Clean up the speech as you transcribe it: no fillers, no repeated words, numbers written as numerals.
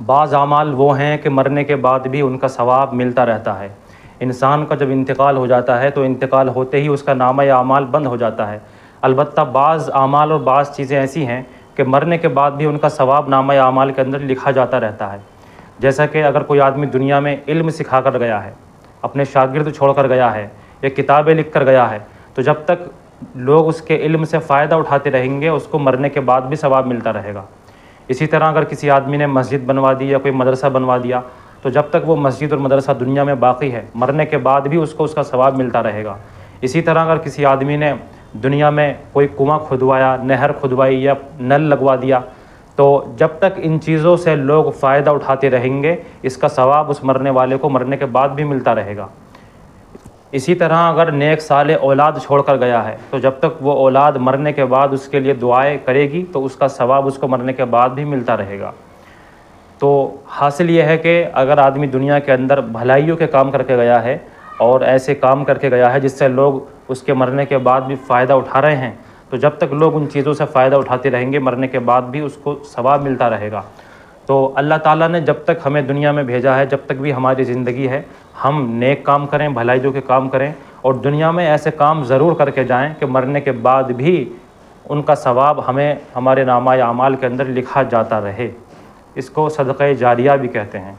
بعض اعمال وہ ہیں کہ مرنے کے بعد بھی ان کا ثواب ملتا رہتا ہے۔ انسان کا جب انتقال ہو جاتا ہے تو انتقال ہوتے ہی اس کا نامہ اعمال بند ہو جاتا ہے۔ البتہ بعض اعمال اور بعض چیزیں ایسی ہیں کہ مرنے کے بعد بھی ان کا ثواب نامہ اعمال کے اندر لکھا جاتا رہتا ہے۔ جیسا کہ اگر کوئی آدمی دنیا میں علم سکھا کر گیا ہے، اپنے شاگرد چھوڑ کر گیا ہے یا کتابیں لکھ کر گیا ہے، تو جب تک لوگ اس کے علم سے فائدہ اٹھاتے رہیں گے اس کو مرنے کے بعد بھی ثواب ملتا رہے گا۔ اسی طرح اگر کسی آدمی نے مسجد بنوا دی یا کوئی مدرسہ بنوا دیا تو جب تک وہ مسجد اور مدرسہ دنیا میں باقی ہے مرنے کے بعد بھی اس کو اس کا ثواب ملتا رہے گا۔ اسی طرح اگر کسی آدمی نے دنیا میں کوئی کنواں کھدوایا، نہر کھدوائی یا نل لگوا دیا تو جب تک ان چیزوں سے لوگ فائدہ اٹھاتے رہیں گے اس کا ثواب اس مرنے والے کو مرنے کے بعد بھی ملتا رہے گا۔ اسی طرح اگر نیک صالح اولاد چھوڑ کر گیا ہے تو جب تک وہ اولاد مرنے کے بعد اس کے لیے دعائیں کرے گی تو اس کا ثواب اس کو مرنے کے بعد بھی ملتا رہے گا۔ تو حاصل یہ ہے کہ اگر آدمی دنیا کے اندر بھلائیوں کے کام کر کے گیا ہے اور ایسے کام کر کے گیا ہے جس سے لوگ اس کے مرنے کے بعد بھی فائدہ اٹھا رہے ہیں تو جب تک لوگ ان چیزوں سے فائدہ اٹھاتے رہیں گے مرنے کے بعد بھی اس کو ثواب ملتا رہے گا۔ تو اللہ تعالیٰ نے جب تک ہمیں دنیا میں بھیجا ہے، جب تک بھی ہماری زندگی ہے، ہم نیک کام کریں، بھلائیوں کے کام کریں اور دنیا میں ایسے کام ضرور کر کے جائیں کہ مرنے کے بعد بھی ان کا ثواب ہمیں ہمارے نامہ اعمال کے اندر لکھا جاتا رہے۔ اس کو صدقہ جاریہ بھی کہتے ہیں۔